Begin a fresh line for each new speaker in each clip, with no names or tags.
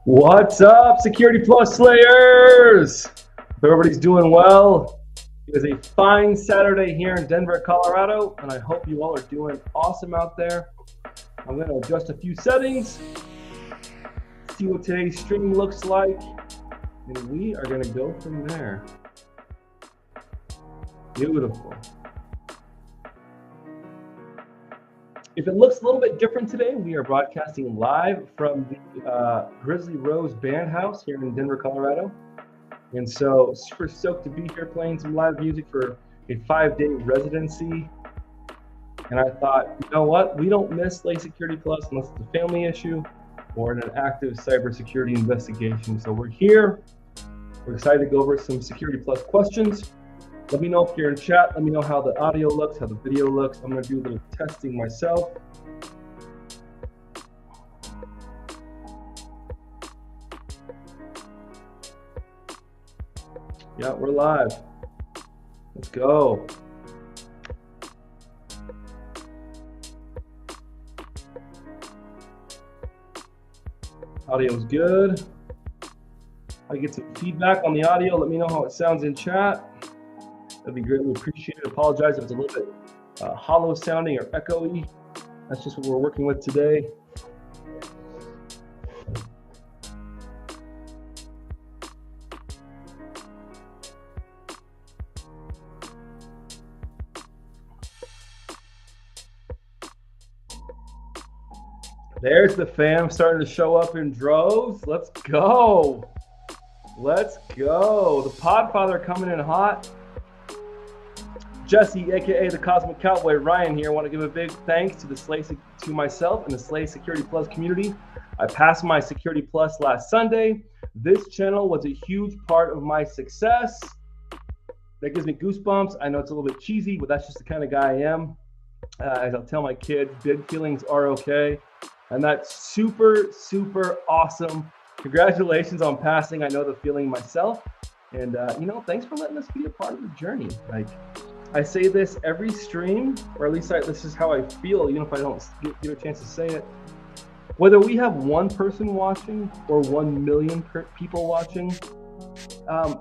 What's up, Security Plus Slayers? Hope everybody's doing well. It is a fine Saturday here in Denver, Colorado, and I hope you all are doing awesome out there. I'm going to adjust a few settings, see what today's stream looks like, and we are going to go from there. Beautiful. If it looks a little bit different today, we are broadcasting live from the Grizzly Rose Band House here in Denver, Colorado. And so super stoked to be here playing some live music for a 5-day residency. And I thought, you know what? We don't miss Slay Security Plus unless it's a family issue or an active cybersecurity investigation. So we're here. We're excited to go over some Security Plus questions. Let me know if you're in chat. Let me know how the audio looks, how the video looks. I'm going to do a little testing myself. Yeah, we're live. Let's go. Audio's good. I get some feedback on the audio. Let me know how it sounds in chat. That'd be greatly appreciated. Apologize if it's a little bit hollow sounding or echoey. That's just what we're working with today. There's the fam starting to show up in droves. Let's go. Let's go. The Podfather coming in hot. Jesse, aka the Cosmic Cowboy, Ryan here. I want to give a big thanks to myself and the Slay Security Plus community. I passed my Security Plus last Sunday. This channel was a huge part of my success. That gives me goosebumps. I know it's a little bit cheesy, but that's just the kind of guy I am. As I'll tell my kids, big feelings are okay. And that's super, super awesome. Congratulations on passing. I know the feeling myself. And, thanks for letting us be a part of the journey. I say this every stream, or at least this is how I feel, even if I don't get a chance to say it. Whether we have one person watching or 1 million people watching,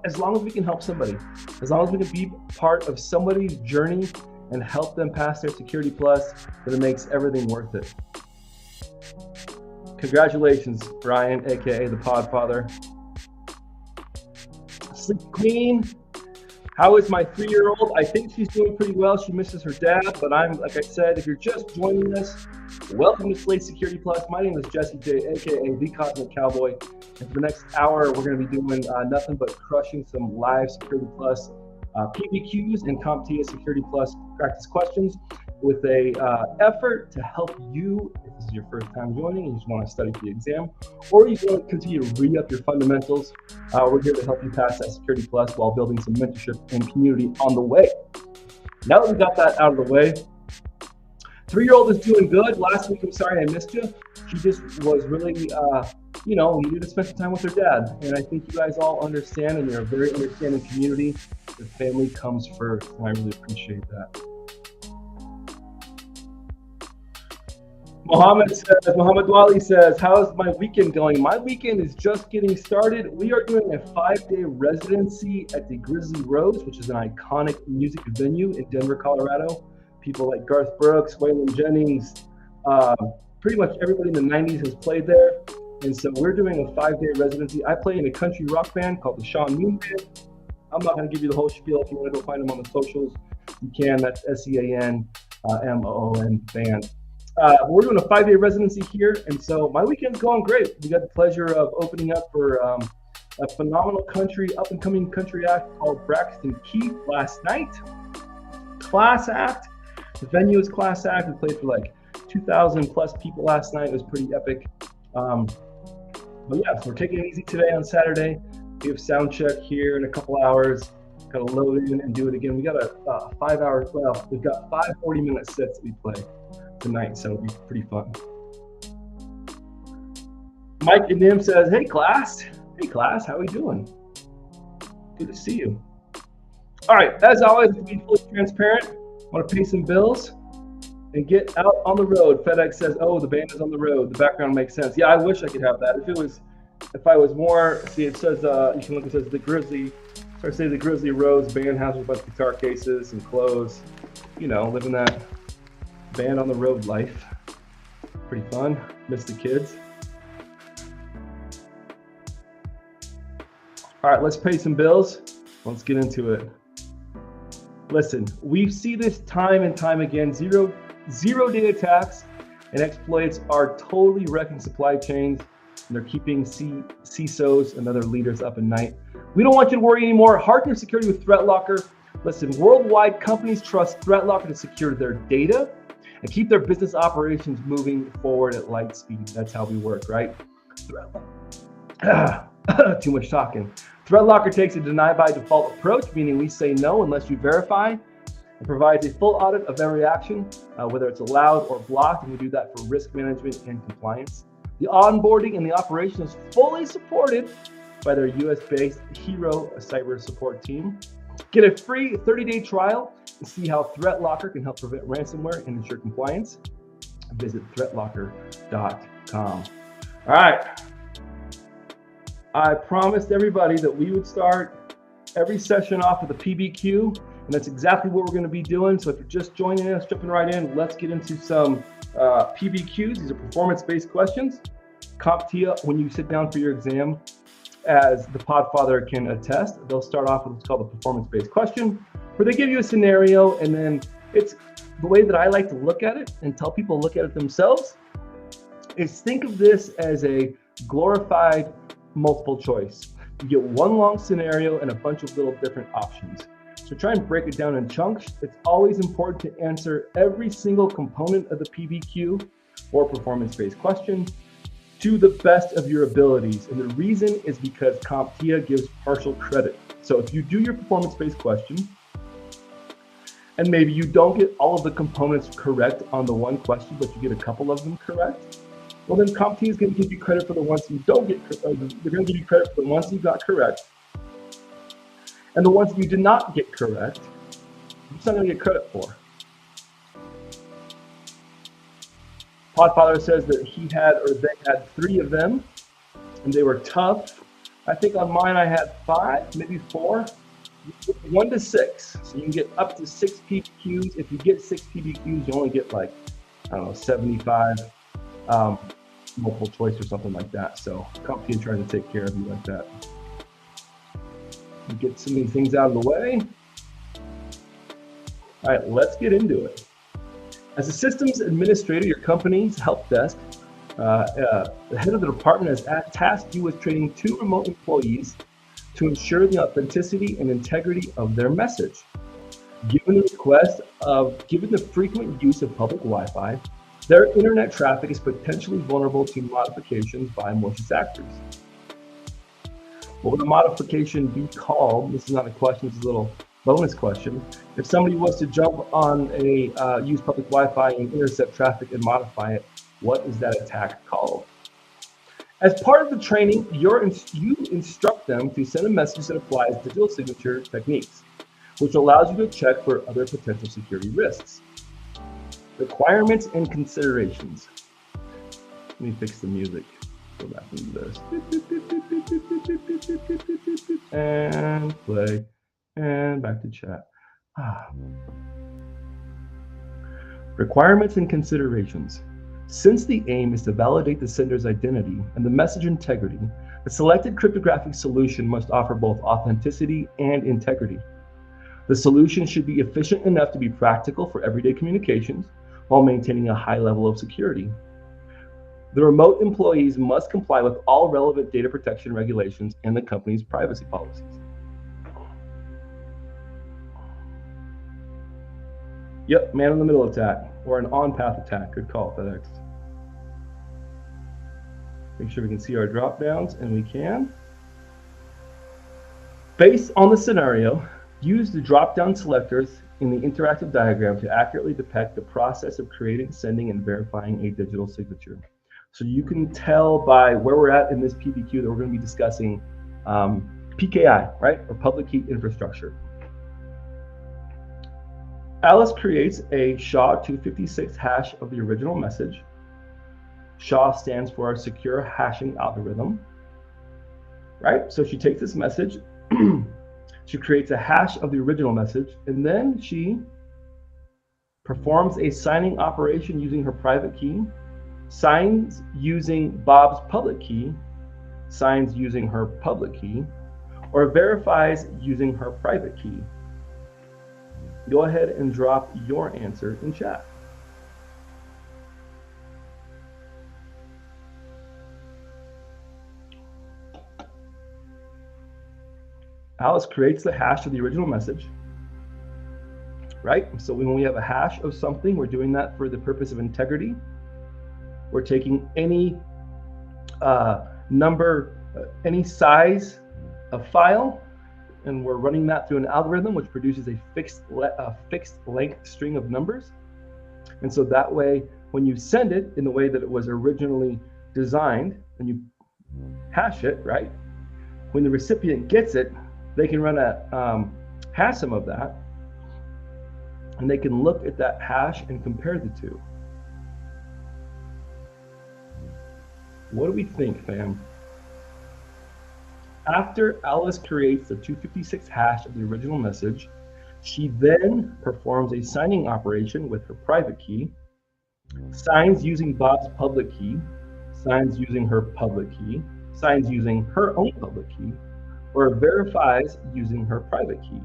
as long as we can help somebody, as long as we can be part of somebody's journey and help them pass their Security Plus, then it makes everything worth it. Congratulations, Brian, aka the Podfather. Sleep Queen. How is my 3-year-old? I think she's doing pretty well. She misses her dad, but like I said, if you're just joining us, welcome to Slay Security Plus. My name is Jesse J, aka the Cosmic Cowboy. And for the next hour, we're going to be doing nothing but crushing some live Security Plus PBQs and CompTIA Security Plus practice questions with a effort to help you, if this is your first time joining and you just want to study for the exam, or you want to continue to re-up your fundamentals. We're here to help you pass that Security Plus while building some mentorship and community on the way. Now that we got that out of the way, 3-year-old is doing good. Last week, I'm sorry I missed you. She just was really, needed to spend some time with her dad. And I think you guys all understand, and you're a very understanding community. The family comes first, and I really appreciate that. Mohammed Wali says, how's my weekend going? My weekend is just getting started. We are doing a 5-day residency at the Grizzly Rose, which is an iconic music venue in Denver, Colorado. People like Garth Brooks, Waylon Jennings, pretty much everybody in the 90s has played there. And so we're doing a 5-day residency. I play in a country rock band called the Sean Moon Band. I'm not going to give you the whole spiel. If you want to go find them on the socials, you can. That's SEAN MOON band. We're doing a 5-day residency here, and so my weekend's going great. We got the pleasure of opening up for a phenomenal up-and-coming country act called Braxton Keith last night. Class act. The venue is class act. We played for like 2,000 plus people last night. It was pretty epic. But yeah, so we're taking it easy today on Saturday. We have sound check here in a couple hours. Got to load in and do it again. We got a 5-hour, we've got 5 40-minute sets that we play tonight, so it'll be pretty fun. Mike and Nim says, hey class, how are we doing? Good to see you. All right, as always, to be fully transparent, I want to pay some bills and get out on the road. FedEx says, oh, the band is on the road. The background makes sense. Yeah, I wish I could have that. If it was If I was more, see, it says, you can look, it says the Grizzly, or say the Grizzly Rose band has a bunch of guitar cases and clothes, you know, living that band on the road life. Pretty fun. Miss the kids. All right, let's pay some bills. Let's get into it. Listen, we see this time and time again. Zero-day attacks and exploits are totally wrecking supply chains, and they're keeping CISOs and other leaders up at night. We don't want you to worry anymore. Harden your security with ThreatLocker. Listen, worldwide companies trust ThreatLocker to secure their data and keep their business operations moving forward at light speed. That's how we work, right? Too much talking. ThreatLocker takes a deny by default approach, meaning we say no unless you verify, and provides a full audit of every action, whether it's allowed or blocked, and we do that for risk management and compliance. The onboarding and the operation is fully supported by their US-based Hero cyber support team. Get a free 30-day trial and see how ThreatLocker can help prevent ransomware and ensure compliance. Visit threatlocker.com. All right. I promised everybody that we would start every session off with a PBQ, and that's exactly what we're going to be doing. So if you're just joining us, jumping right in, let's get into some PBQs. These are performance-based questions. CompTIA, when you sit down for your exam, as the Podfather can attest, they'll start off with what's called a performance-based question, where they give you a scenario, and then it's the way that I like to look at it and tell people to look at it themselves is think of this as a glorified multiple choice. You get one long scenario and a bunch of little different options. So try and break it down in chunks. It's always important to answer every single component of the PBQ or performance-based question to the best of your abilities. And the reason is because CompTIA gives partial credit. So if you do your performance-based question, and maybe you don't get all of the components correct on the one question, but you get a couple of them correct, well then CompTIA is going to give you credit for the ones you don't get, they're going to give you credit for the ones you got correct. And the ones you did not get correct, you're just not going to get credit for. Podfather says that he had, or they had 3 of them, and they were tough. I think on mine I had 5, maybe 4. 1 to 6. So you can get up to 6 PBQs. If you get 6 PBQs, you only get like, I don't know, 75 multiple choice or something like that. So CompTIA trying to take care of you like that. Get some of these things out of the way. All right, let's get into it. As a systems administrator, your company's help desk, the head of the department has tasked you with training 2 remote employees to ensure the authenticity and integrity of their message. Given the frequent use of public Wi-Fi, their internet traffic is potentially vulnerable to modifications by malicious actors. What would a modification be called? This is not a question, this is a little bonus question. If somebody was to jump on a use public Wi-Fi and intercept traffic and modify it, what is that attack called? As part of the training, you instruct them to send a message that applies digital signature techniques, which allows you to check for other potential security risks. Requirements and considerations. Let me fix the music. Go back into this. And play. And back to chat. Requirements and considerations. Since the aim is to validate the sender's identity and the message integrity, the selected cryptographic solution must offer both authenticity and integrity. The solution should be efficient enough to be practical for everyday communications while maintaining a high level of security. The remote employees must comply with all relevant data protection regulations and the company's privacy policies. Yep, man in the middle attack, or an on-path attack, good call, FedEx. Make sure we can see our drop downs, and we can. Based on the scenario, use the drop-down selectors in the interactive diagram to accurately depict the process of creating, sending, and verifying a digital signature. So you can tell by where we're at in this PBQ that we're going to be discussing PKI, right, or public key infrastructure. Alice creates a SHA-256 hash of the original message. SHA stands for our secure hashing algorithm. right? So she takes this message, she creates a hash of the original message, and then she performs a signing operation using her private key, signs using Bob's public key, signs using her public key, or verifies using her private key. Go ahead and drop your answer in chat. Alice creates the hash of the original message, right? So when we have a hash of something, we're doing that for the purpose of integrity. We're taking any number, any size of file, and we're running that through an algorithm which produces a fixed length string of numbers. And so that way, when you send it in the way that it was originally designed, and you hash it, right? When the recipient gets it, they can run a HASM of that, and they can look at that hash and compare the two. What do we think, fam? After Alice creates the 256 hash of the original message, she then performs a signing operation with her private key, signs using Bob's public key, signs using her public key, signs using her own public key, or verifies using her private key.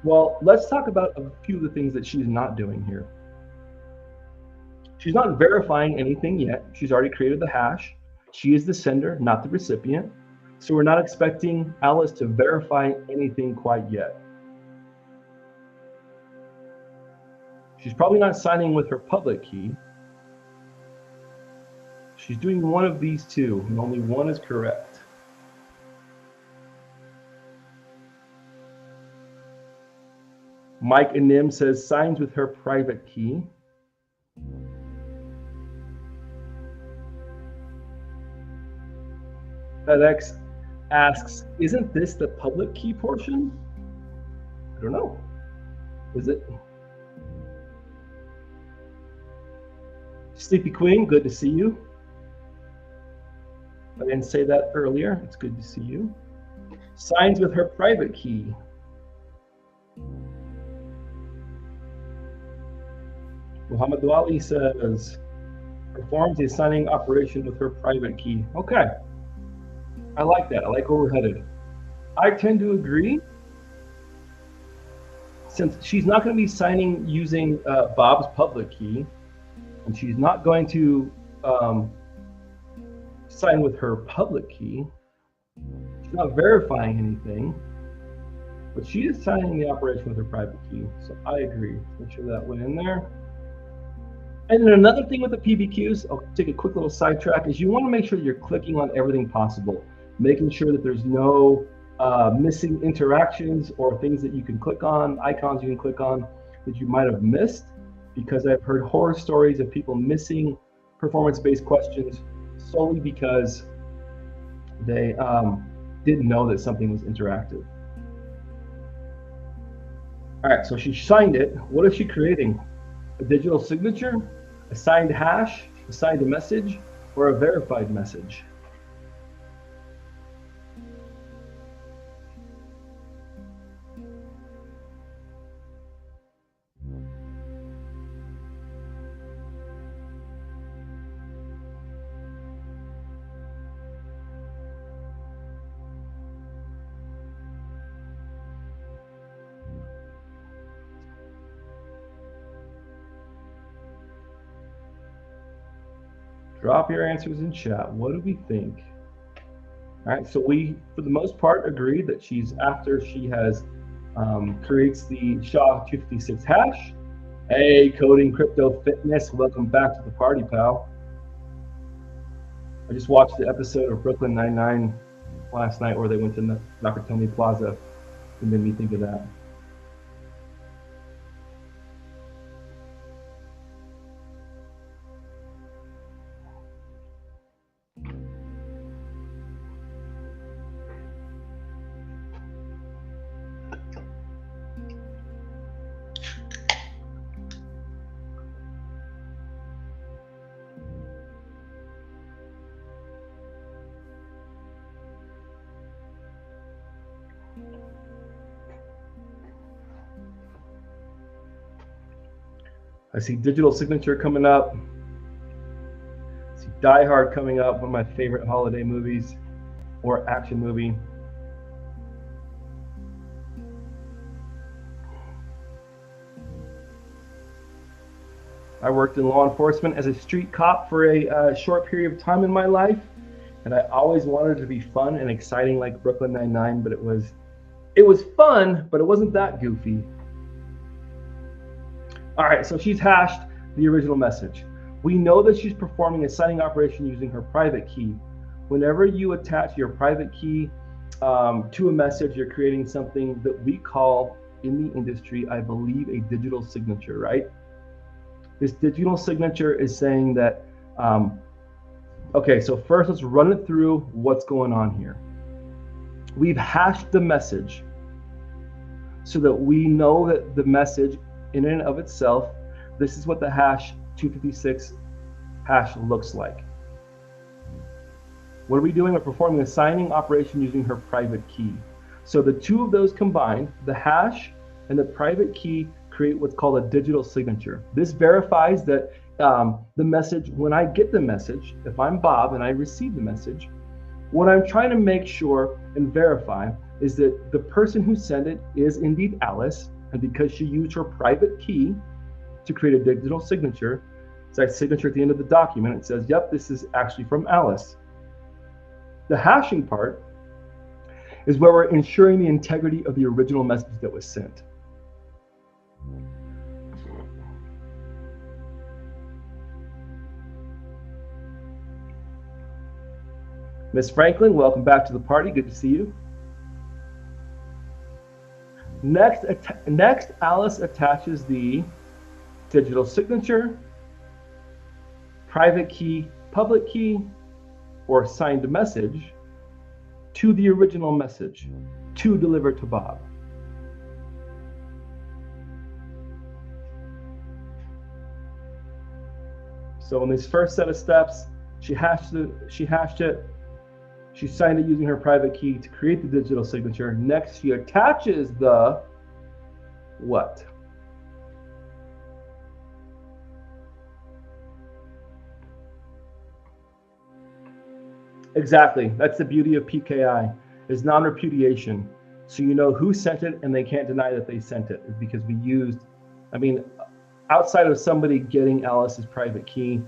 Well, let's talk about a few of the things that she's not doing here. She's not verifying anything yet. She's already created the hash. She is the sender, not the recipient. So we're not expecting Alice to verify anything quite yet. She's probably not signing with her public key. She's doing one of these two, and only one is correct. Mike and Nim says signs with her private key. FedEx asks, isn't this the public key portion? I don't know. Is it? Sleepy Queen, good to see you. I didn't say that earlier. It's good to see you. Signs with her private key. Muhammad Wali says, performs a signing operation with her private key. Okay. I like that. I like where we're headed. I tend to agree. Since she's not going to be signing using Bob's public key, and she's not going to sign with her public key, she's not verifying anything, but she is signing the operation with her private key. So I agree. Make sure that went in there. And then another thing with the PBQs, I'll take a quick little sidetrack, is you want to make sure that you're clicking on everything possible, making sure that there's no missing interactions or things that you can click on, icons you can click on that you might have missed, because I've heard horror stories of people missing performance-based questions solely because they didn't know that something was interactive. All right, so she signed it. What is she creating? A digital signature, a signed hash, a signed message, or a verified message? Drop your answers in chat. What do we think? All right, so we, for the most part, agree that she's, after she has creates the SHA-256 hash. Hey, Coding Crypto Fitness, welcome back to the party, pal. I just watched the episode of Brooklyn Nine-Nine last night where they went to Nakatomi Plaza. It made me think of that. I see digital signature coming up. I see Die Hard coming up, one of my favorite holiday movies or action movie. I worked in law enforcement as a street cop for a short period of time in my life, and I always wanted it to be fun and exciting like Brooklyn Nine-Nine, but it was fun, but it wasn't that goofy. All right, so she's hashed the original message. We know that she's performing a signing operation using her private key. Whenever you attach your private key to a message, you're creating something that we call in the industry, I believe, a digital signature, right? This digital signature is saying that, okay, so first let's run it through what's going on here. We've hashed the message so that we know that the message in and of itself, this is what the hash 256 hash looks like. What are we doing? We're performing a signing operation using her private key. So the two of those combined, the hash and the private key, create what's called a digital signature. This verifies that the message, when I get the message, if I'm Bob and I receive the message, what I'm trying to make sure and verify is that the person who sent it is indeed Alice, and because she used her private key to create a digital signature, it's that signature at the end of the document, it says, yep, this is actually from Alice. The hashing part is where we're ensuring the integrity of the original message that was sent. Miss Franklin, welcome back to the party. Good to see you. Next, Alice attaches the digital signature, private key, public key, or signed message to the original message to deliver to Bob. So in this first set of steps, she hashed it, she signed it using her private key to create the digital signature. Next, she attaches the what? Exactly. That's the beauty of PKI, is non-repudiation. So you know who sent it and they can't deny that they sent it, because we used, I mean, outside of somebody getting Alice's private key,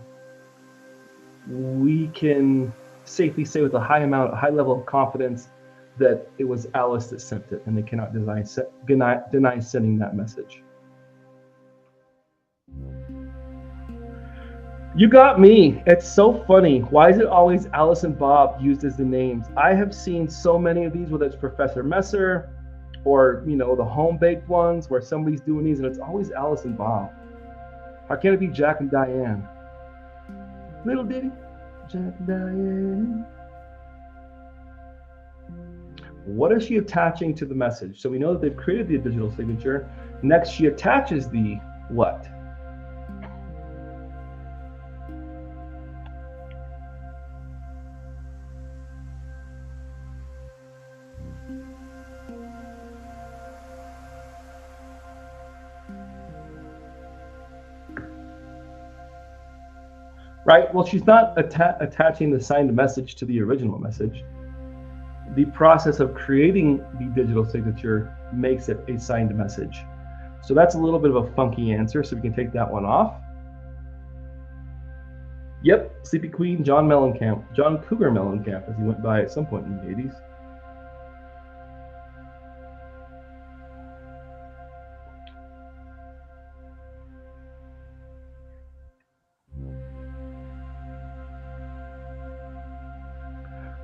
we can safely say with a high level of confidence that it was Alice that sent it, and they cannot deny sending that message. You got me. It's so funny. Why is it always Alice and Bob used as the names? I have seen so many of these, whether it's Professor Messer or, you know, the home-baked ones where somebody's doing these and it's always Alice and Bob. How can it be Jack and Diane? Little ditty, Jack and Diane. What is she attaching to the message? So we know that they've created the digital signature. Next, she attaches the what? Right? Well, she's not attaching the signed message to the original message. The process of creating the digital signature makes it a signed message. So that's a little bit of a funky answer, so we can take that one off. Yep, Sleepy Queen, John Cougar Mellencamp, as he went by at some point in the 80s.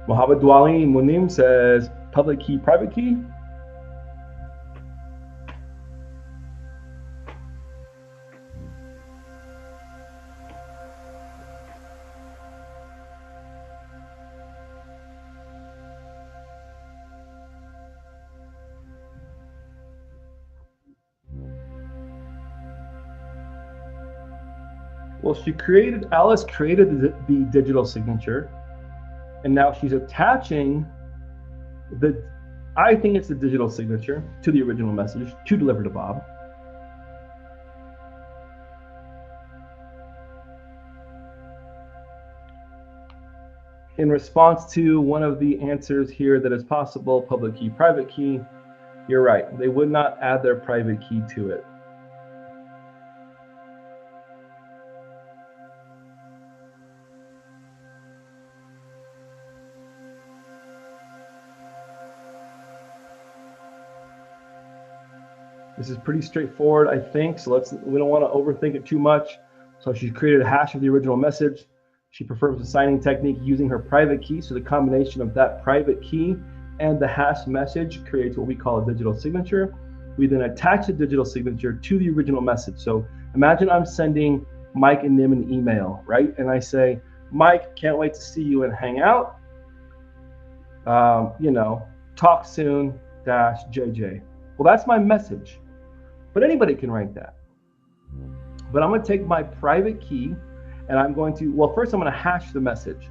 Mohammed Dwali Munim says, public key, private key. Well, Alice created the digital signature, and now she's attaching I think it's the digital signature to the original message to deliver to Bob. in response to one of the answers here that is possible, public key, private key, you're right. They would not add their private key to it. This is pretty straightforward, I think. So we don't want to overthink it too much. So she created a hash of the original message. She prefers the signing technique using her private key. So the combination of that private key and the hash message creates what we call a digital signature. We then attach the digital signature to the original message. So imagine I'm sending Mike and Nim an email, right? And I say, Mike, can't wait to see you and hang out. Talk soon, JJ. Well, that's my message. But anybody can write that. But I'm going to take my private key and I'm going to, well, first I'm going to hash the message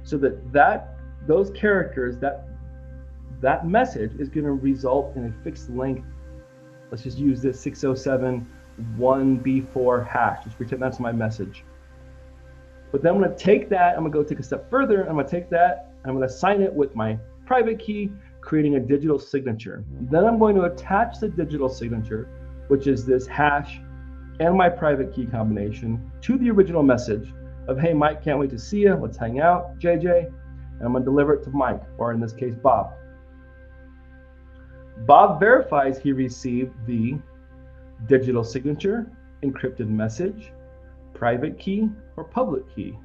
so that those characters, that message is going to result in a fixed length. Let's just use this 607 1B4 hash. Just pretend that's my message. But then I'm going to take that, I'm going to go take a step further. I'm going to take that, and I'm going to sign it with my private key, creating a digital signature. Then I'm going to attach the digital signature, which is this hash and my private key combination, to the original message of, hey, Mike, can't wait to see you. Let's hang out, JJ. And I'm going to deliver it to Mike, or in this case, Bob. Bob verifies he received the digital signature, encrypted message, private key, or public key.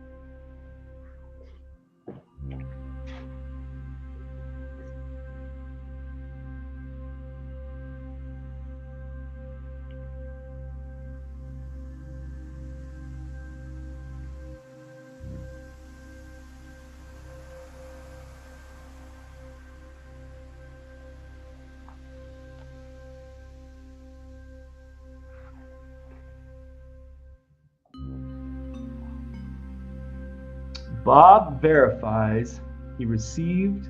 Bob verifies he received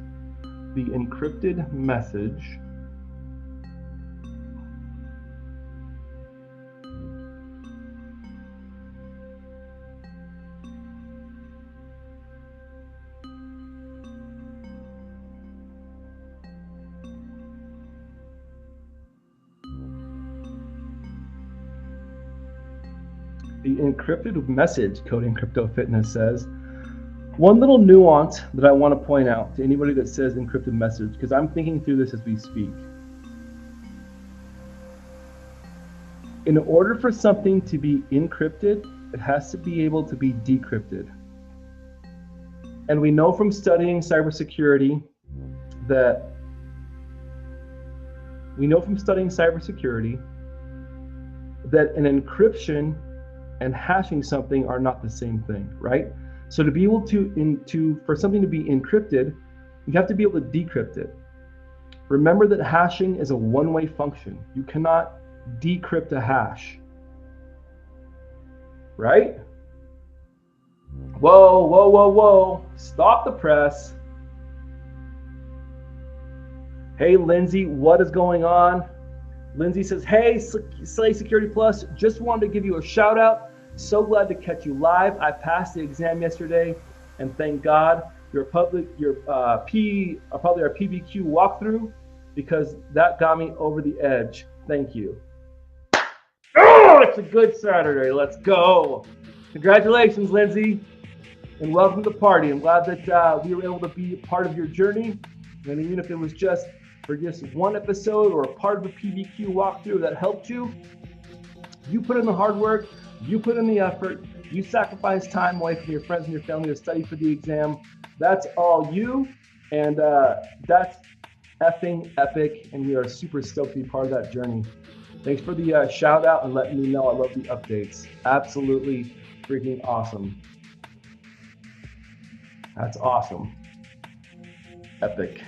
the encrypted message Coding Crypto Fitness says, one little nuance that I want to point out to anybody that says encrypted message, because I'm thinking through this as we speak. In order for something to be encrypted, it has to be able to be decrypted. And we know from studying cybersecurity that an encryption and hashing something are not the same thing, right? So to be able for something to be encrypted, you have to be able to decrypt it. Remember that hashing is a one-way function. You cannot decrypt a hash, right? Whoa, whoa, whoa, whoa. Stop the press. Hey, Lindsay, what is going on? Lindsay says, hey, Slay Security Plus, just wanted to give you a shout out. So glad to catch you live. I passed the exam yesterday, and thank God your probably our PBQ walkthrough, because that got me over the edge. Thank you. Oh, it's a good Saturday. Let's go. Congratulations, Lindsay, and welcome to the party. I'm glad that we were able to be a part of your journey, and even if it was just for just one episode or a part of a PBQ walkthrough that helped you, you put in the hard work. You put in the effort, you sacrifice time away from your friends and your family to study for the exam. That's all you, and that's effing epic, and we are super stoked to be part of that journey. Thanks for the shout out and letting me know I love the updates. Absolutely freaking awesome. That's awesome. Epic.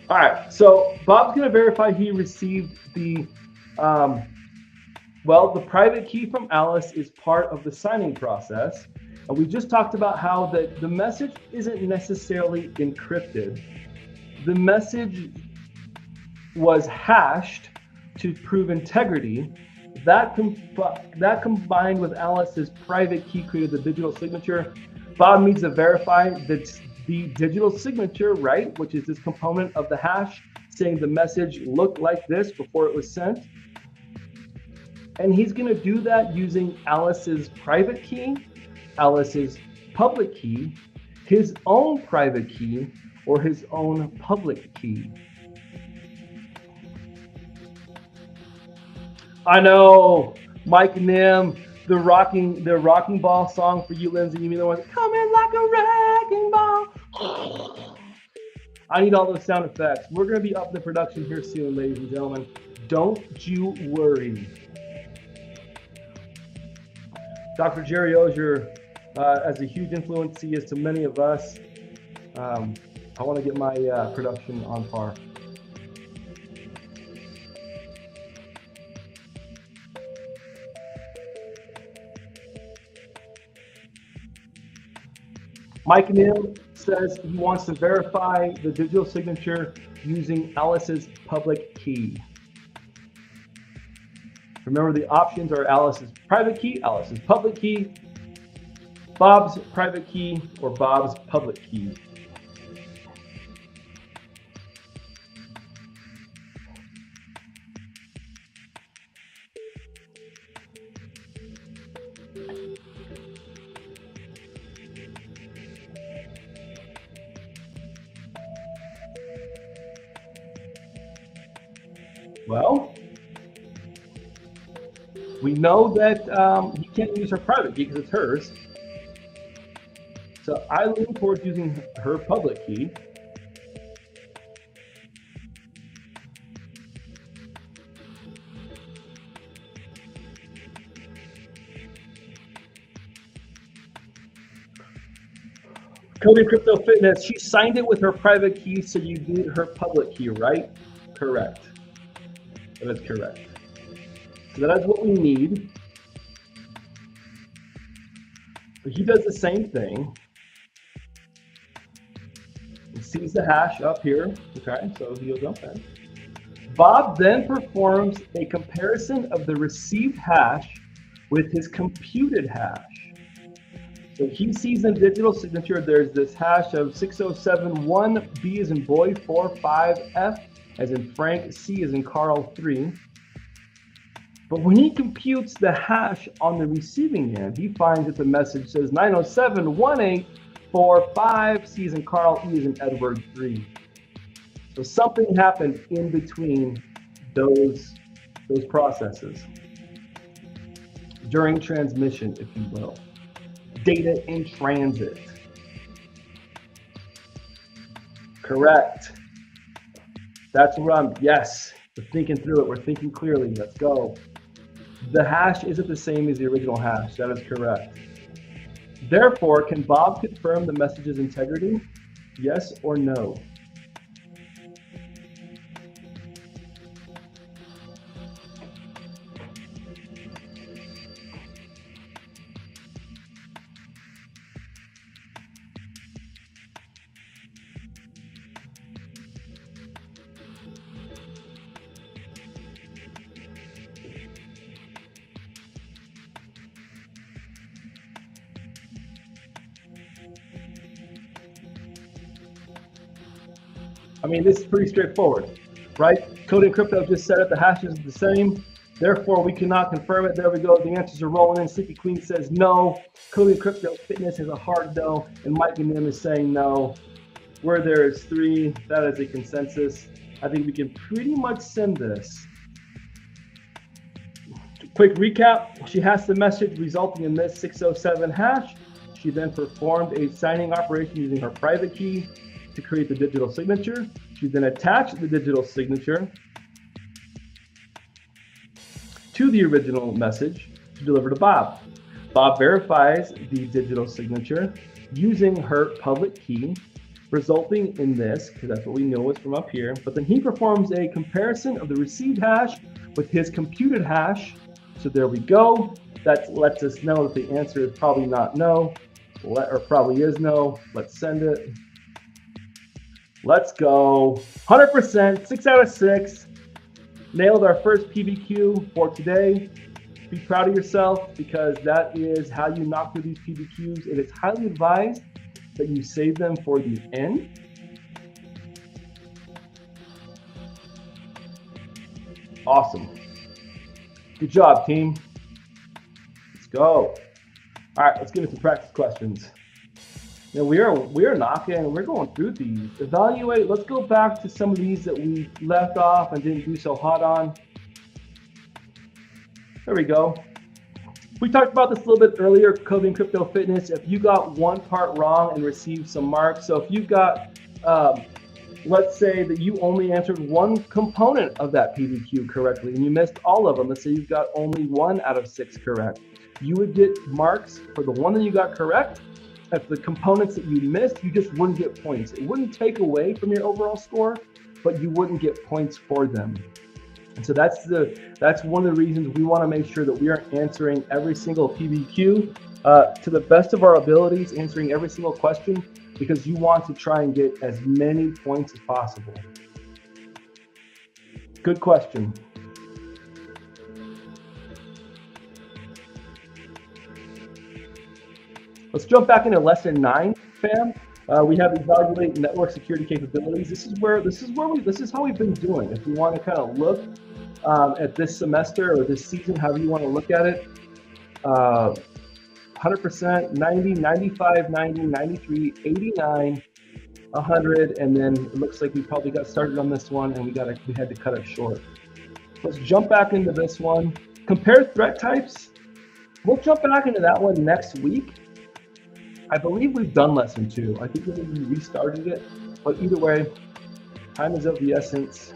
All right, so Bob's going to verify he received the, the private key from Alice is part of the signing process. And we just talked about how the message isn't necessarily encrypted. The message was hashed to prove integrity, That combined with Alice's private key created the digital signature. Bob needs to verify that the digital signature, right, which is this component of the hash, saying the message looked like this before it was sent. And he's going to do that using Alice's private key, Alice's public key, his own private key, or his own public key. I know, Mike Nim, the rocking ball song for you, Lindsay. You mean the one coming like a wrecking ball? I need all those sound effects. We're going to be up the production here soon, ladies and gentlemen. Don't you worry. Dr. Jerry Ozier, as a huge influence he is to many of us, I want to get my production on par. Mike Nim says he wants to verify the digital signature using Alice's public key. Remember, the options are Alice's private key, Alice's public key, Bob's private key, or Bob's public key. Well, we know that he can't use her private key because it's hers. So I lean towards using her public key. Cody Crypto Fitness, she signed it with her private key, so you need her public key, right? Correct. That is correct. So that is what we need. But he does the same thing. He sees the hash up here. Okay, so he goes, okay. Bob then performs a comparison of the received hash with his computed hash. So he sees in digital signature, there's this hash of 6071, B as in boy, 45F, as in Frank, C as in Carl, 3. But when he computes the hash on the receiving end, he finds that the message says 9071845, C as in Carl, E as in Edward, 3. So something happened in between those processes during transmission, if you will. Data in transit. Correct. That's where I'm, yes, we're thinking through it, we're thinking clearly, let's go. The hash isn't the same as the original hash, that is correct. Therefore, can Bob confirm the message's integrity? Yes or no? I mean, this is pretty straightforward, right? Code and Crypto just said it, the hashes are the same. Therefore, we cannot confirm it. There we go. The answers are rolling in. Sleepy Queen says no. Code and Crypto Fitness is a hard no. And Mike and Nim is saying no. Where there is 3, that is a consensus. I think we can pretty much send this. Quick recap. She has the message resulting in this 607 hash. She then performed a signing operation using her private key to create the digital signature. She then attached the digital signature to the original message to deliver to Bob. Bob verifies the digital signature using her public key, resulting in this, because that's what we know is from up here. But then he performs a comparison of the received hash with his computed hash. So there we go. That lets us know that the answer is probably not no, or probably is no. Let's send it. Let's go. 100%, 6 out of 6. Nailed our first PBQ for today. Be proud of yourself, because that is how you knock through these PBQs, and it's highly advised that you save them for the end. Awesome. Good job, team. Let's go. All right, let's get into some practice questions. Now we are knocking, we're going through these. Evaluate, let's go back to some of these that we left off and didn't do so hot on. There we go. We talked about this a little bit earlier, coding crypto fitness. If you got one part wrong and received some marks, so if you got, let's say that you only answered one component of that PBQ correctly and you missed all of them, let's say you've got only 1 out of 6 correct, you would get marks for the one that you got correct. If the components that you missed, you just wouldn't get points. It wouldn't take away from your overall score, but you wouldn't get points for them. And so that's one of the reasons we want to make sure that we are answering every single PBQ to the best of our abilities, answering every single question, because you want to try and get as many points as possible. Good question. Let's jump back into lesson 9, fam. We have evaluate network security capabilities. This is how we've been doing. If you want to kind of look at this semester or this season, however you want to look at it, 100%, 90, 95, 90, 93, 89, 100, and then it looks like we probably got started on this one and we had to cut it short. Let's jump back into this one. Compare threat types. We'll jump back into that one next week. I believe we've done lesson 2. I think we restarted it, but either way, time is of the essence.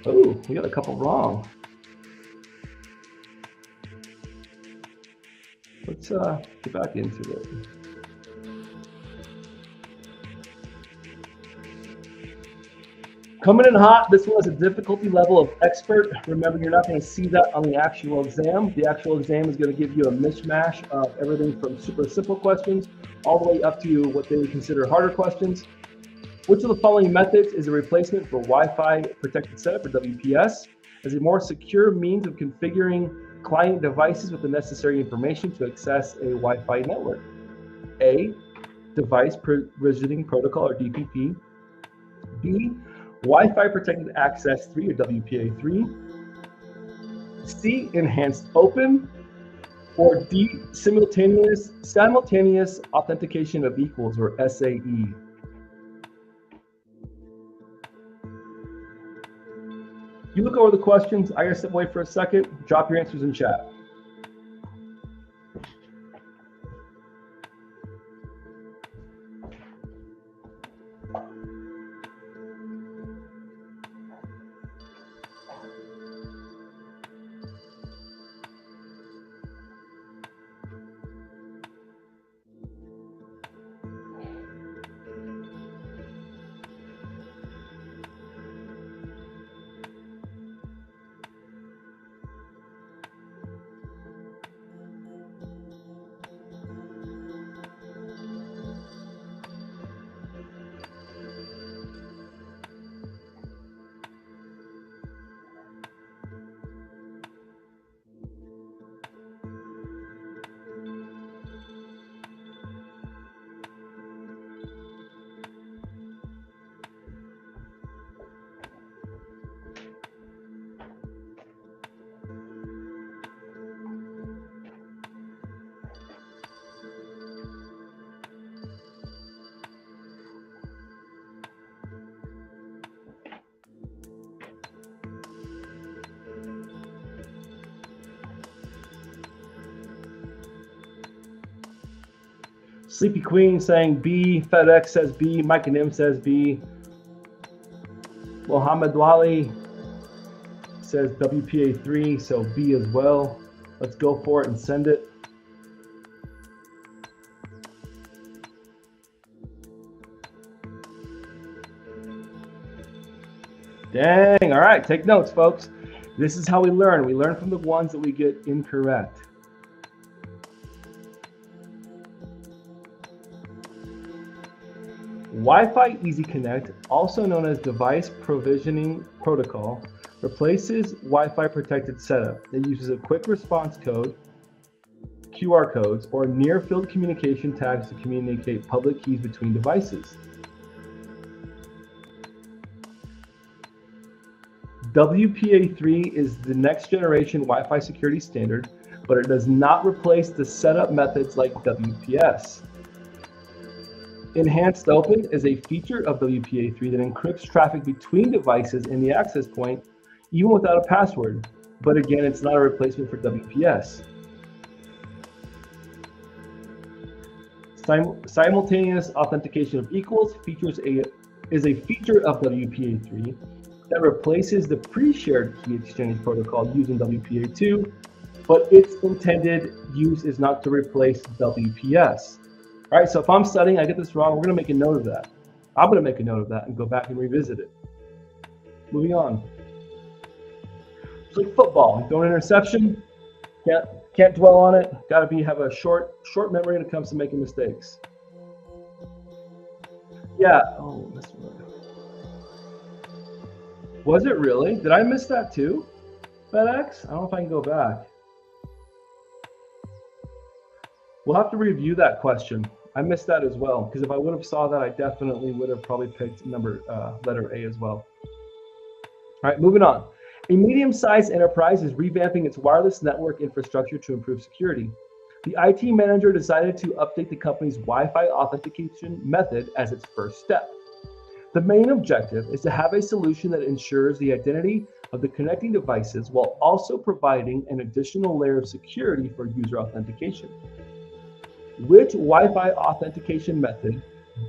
Oh, we got a couple wrong. Let's get back into it. Coming in hot, this one has a difficulty level of expert. Remember, you're not going to see that on the actual exam. The actual exam is going to give you a mishmash of everything from super simple questions all the way up to what they would consider harder questions. Which of the following methods is a replacement for Wi-Fi protected setup, or WPS, as a more secure means of configuring client devices with the necessary information to access a Wi-Fi network? A, device provisioning protocol, or DPP. B, Wi-Fi protected access 3, or WPA3. C, enhanced open. Or D, simultaneous authentication of equals, or SAE. You look over the questions. I gotta step away for a second. Drop your answers in chat. Sleepy Queen saying B. FedEx says B. Mike and M says B. Mohammed Wali says WPA3, so B as well. Let's go for it and send it. Dang, all right, take notes, folks. This is how we learn. We learn from the ones that we get incorrect. Wi-Fi Easy Connect, also known as Device Provisioning Protocol, replaces Wi-Fi protected setup. It uses a quick response code, QR codes, or near-field communication tags to communicate public keys between devices. WPA3 is the next generation Wi-Fi security standard, but it does not replace the setup methods like WPS. Enhanced Open is a feature of WPA3 that encrypts traffic between devices in the access point, even without a password. But again, it's not a replacement for WPS. Simultaneous authentication of equals is a feature of WPA3 that replaces the pre-shared key exchange protocol used in WPA2, but its intended use is not to replace WPS. All right, so if I'm studying, I get this wrong, we're gonna make a note of that. I'm gonna make a note of that and go back and revisit it. Moving on. It's like football, you throw an interception, can't dwell on it, gotta have a short memory when it comes to making mistakes. Yeah, oh, that's right. Was it really? Did I miss that too, FedEx? I don't know if I can go back. We'll have to review that question. I missed that as well, because if I would have saw that, I definitely would have probably picked letter A as well. All right, moving on. A medium-sized enterprise is revamping its wireless network infrastructure to improve security. The IT manager decided to update the company's Wi-Fi authentication method as its first step. The main objective is to have a solution that ensures the identity of the connecting devices while also providing an additional layer of security for user authentication. Which Wi-Fi authentication method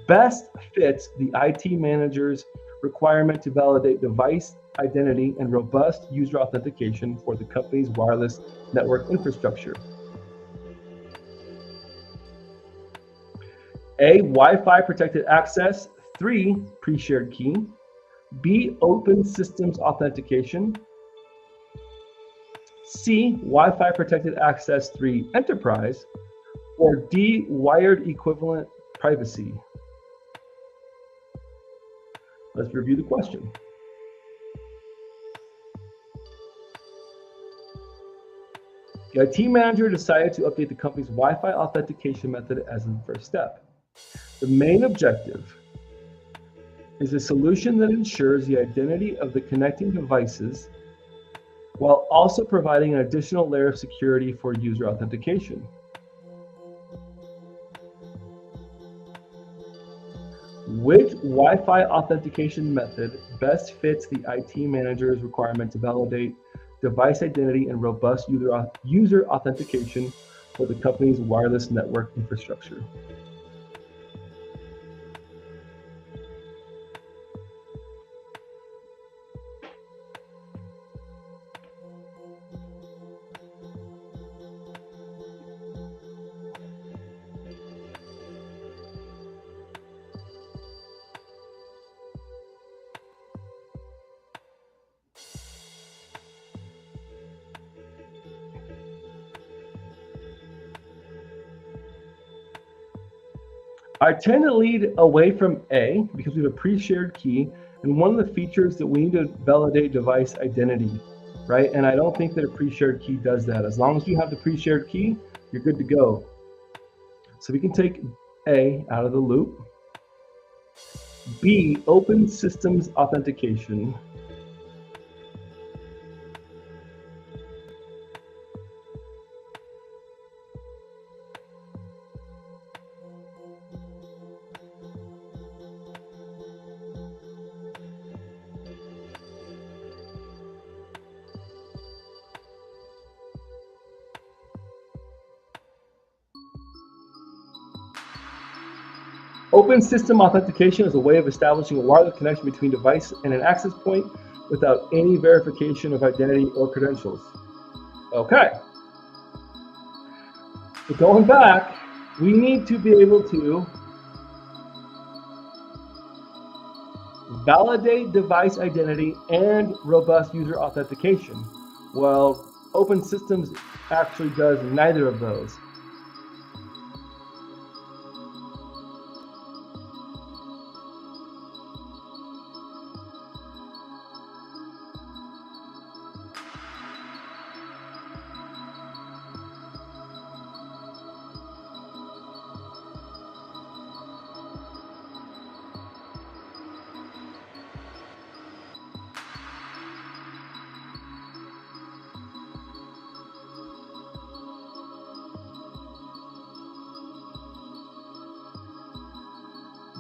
best fits the IT manager's requirement to validate device identity and robust user authentication for the company's wireless network infrastructure? A, Wi-Fi protected access. 3, pre-shared key. B, open systems authentication. C, Wi-Fi protected access 3, enterprise. Or D, wired equivalent privacy. Let's review the question. The IT manager decided to update the company's Wi-Fi authentication method as the first step. The main objective is a solution that ensures the identity of the connecting devices while also providing an additional layer of security for user authentication. Which Wi-Fi authentication method best fits the IT manager's requirement to validate device identity and robust user authentication for the company's wireless network infrastructure? I tend to lead away from A because we have a pre-shared key, and one of the features that we need to validate device identity, right? And I don't think that a pre-shared key does that. As long as you have the pre-shared key, you're good to go. So we can take A out of the loop. B, open systems authentication. Open system authentication is a way of establishing a wireless connection between device and an access point without any verification of identity or credentials. Okay. So going back, we need to be able to validate device identity and robust user authentication. Well, open systems actually does neither of those.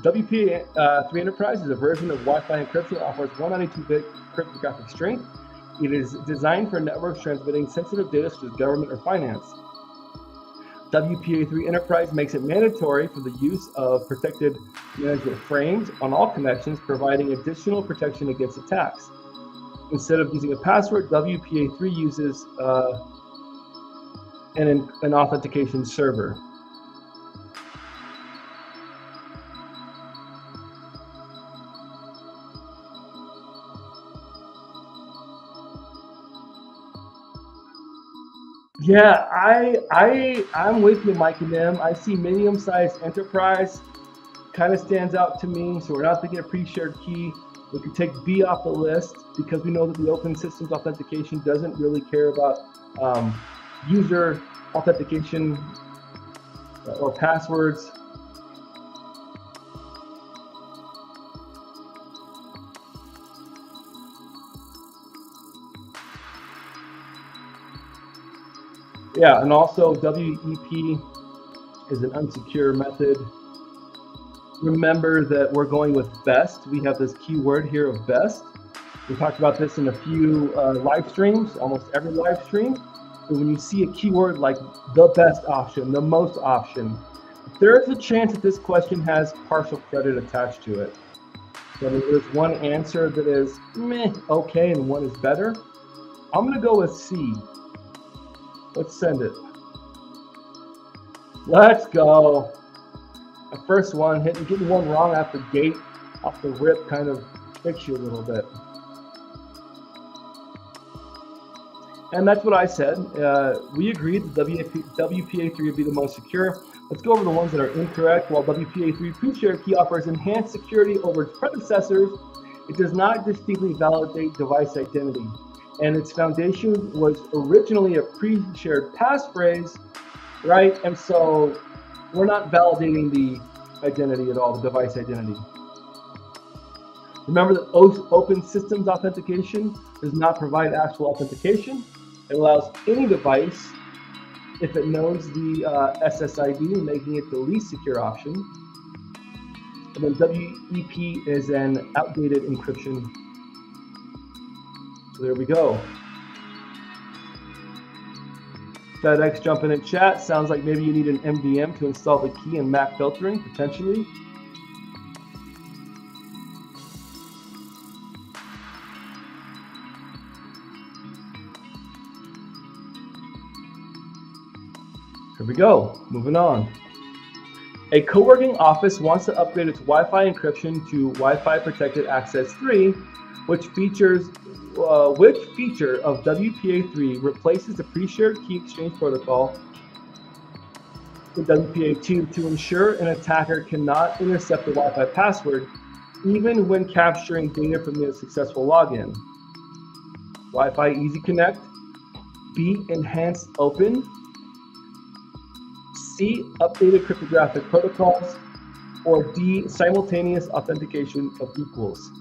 WPA3 Enterprise is a version of Wi-Fi encryption that offers 192-bit cryptographic strength. It is designed for networks transmitting sensitive data such as government or finance. WPA3 Enterprise makes it mandatory for the use of protected management frames on all connections, providing additional protection against attacks. Instead of using a password, WPA3 uses an authentication server. Yeah, I'm with you, Mike and them. I see medium-sized enterprise kind of stands out to me. So we're not thinking a pre-shared key. We could take B off the list because we know that the open systems authentication doesn't really care about user authentication or passwords. Yeah, and also WEP is an unsecure method. Remember that we're going with best. We have this keyword here of best. We talked about this in a few live streams, almost every live stream. So when you see a keyword like the best option, the most option, there is a chance that this question has partial credit attached to it. So there's one answer that is meh, okay, and one is better. I'm gonna go with C. Let's send it. Let's go. The first one, getting one wrong off the gate, off the rip, kind of tricks you a little bit. And that's what I said. We agreed that WPA3 would be the most secure. Let's go over the ones that are incorrect. While WPA3 pre-shared key offers enhanced security over its predecessors, it does not distinctly validate device identity. And its foundation was originally a pre-shared passphrase, right? And so we're not validating the identity at all, the device identity. Remember that open systems authentication does not provide actual authentication. It allows any device, if it knows the SSID, making it the least secure option. And then WEP is an outdated encryption. So there we go. FedEx jumping in chat. Sounds like maybe you need an MDM to install the key and MAC filtering, potentially. Here we go, moving on. A co-working office wants to upgrade its Wi-Fi encryption to Wi-Fi Protected Access 3, which feature of WPA3 replaces the pre-shared key exchange protocol in WPA2 to ensure an attacker cannot intercept the Wi-Fi password, even when capturing data from the successful login. Wi-Fi Easy Connect, B, Enhanced Open, C, Updated Cryptographic Protocols, or D, Simultaneous Authentication of Equals.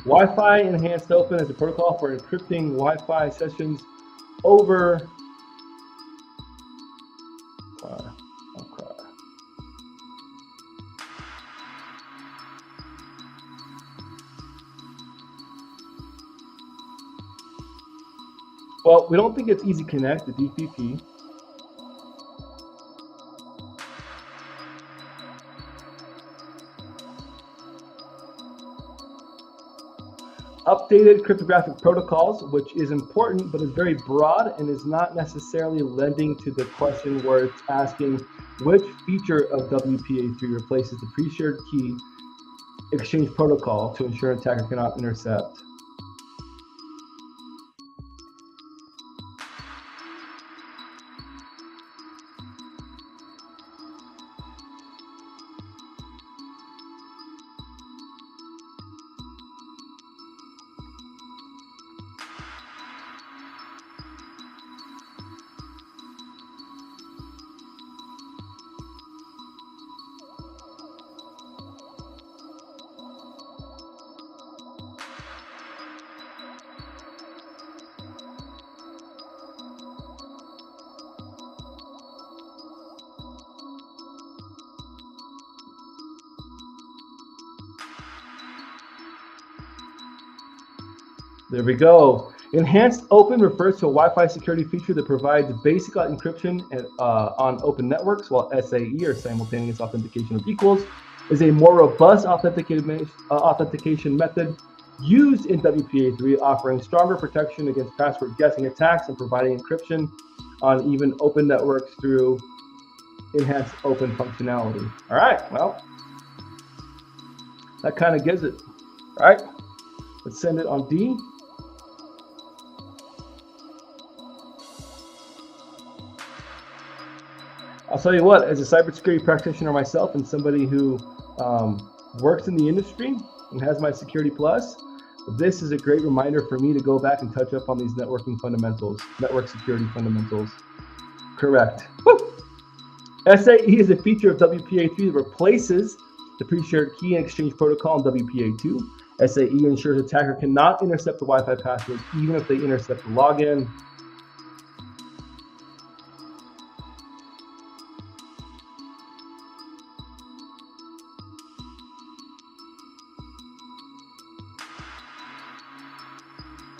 Wi-Fi Enhanced Open is a protocol for encrypting Wi-Fi sessions over Well, we don't think it's Easy Connect, the DPP. Updated cryptographic protocols, which is important, but is very broad and is not necessarily lending to the question where it's asking which feature of WPA3 replaces the pre-shared key exchange protocol to ensure an attacker cannot intercept. There we go. Enhanced Open refers to a Wi-Fi security feature that provides basic encryption on open networks, while SAE, or simultaneous authentication of equals, is a more robust authentication method used in WPA3, offering stronger protection against password guessing attacks and providing encryption on even open networks through enhanced open functionality. All right, well, that kind of gives it. All right, let's send it on D. I'll tell you what, as a cybersecurity practitioner myself and somebody who works in the industry and has my Security Plus, this is a great reminder for me to go back and touch up on these networking fundamentals, network security fundamentals. Correct. Woo! SAE is a feature of WPA3 that replaces the pre-shared key and exchange protocol in WPA2. SAE ensures attacker cannot intercept the Wi-Fi password even if they intercept the login.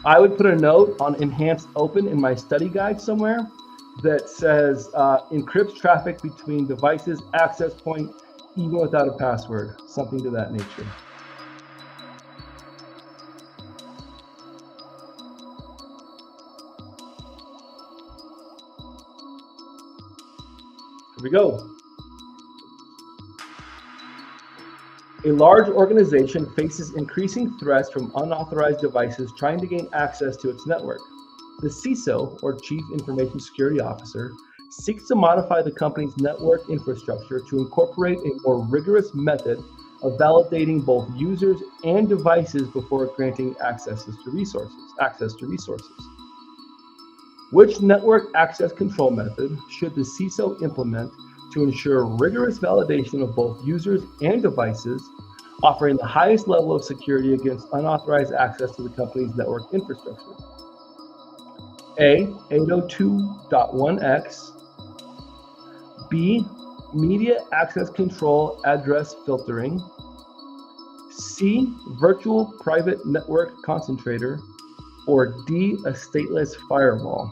I would put a note on Enhanced Open in my study guide somewhere that says encrypts traffic between devices, access point, even without a password, something to that nature. Here we go. A large organization faces increasing threats from unauthorized devices trying to gain access to its network. The CISO, or Chief Information Security Officer, seeks to modify the company's network infrastructure to incorporate a more rigorous method of validating both users and devices before granting access to resources. Which network access control method should the CISO implement to ensure rigorous validation of both users and devices, offering the highest level of security against unauthorized access to the company's network infrastructure? A, 802.1x, B, media access control address filtering, C, virtual private network concentrator, or D, a stateless firewall?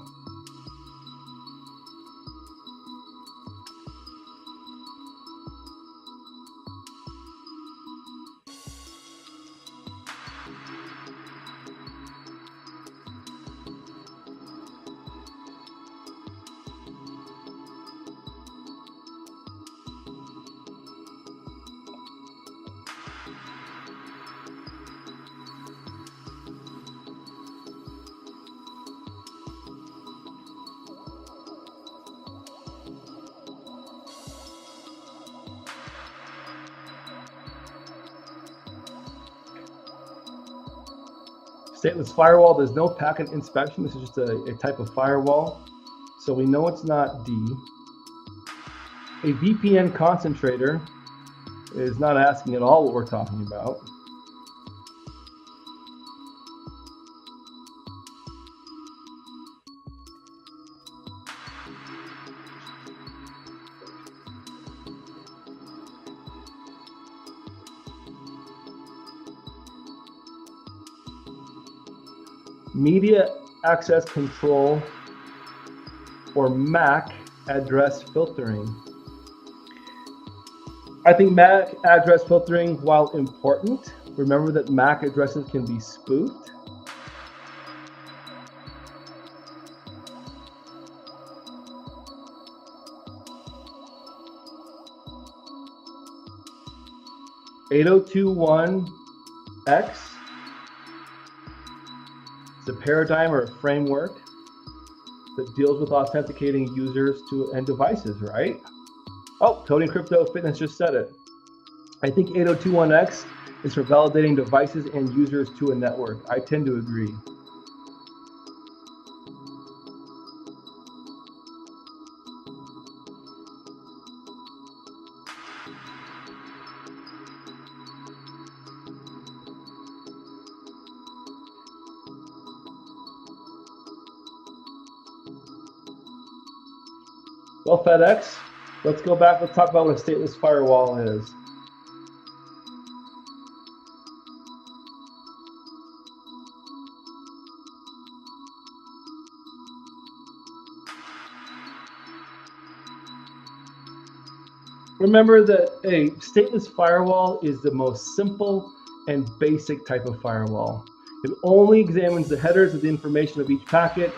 Stateless firewall, there's no packet inspection. This is just a type of firewall. So we know it's not D. A VPN concentrator is not asking at all what we're talking about. Media access control, or MAC address filtering. I think MAC address filtering, while important, remember that MAC addresses can be spoofed. (8021x) is a paradigm or a framework that deals with authenticating users to and devices, right? Oh, Coding Crypto Fitness just said it. I think 8021x is for validating devices and users to a network. I tend to agree. Well, FedEx, let's go back. Let's talk about what a stateless firewall is. Remember that a stateless firewall is the most simple and basic type of firewall. It only examines the headers of the information of each packet.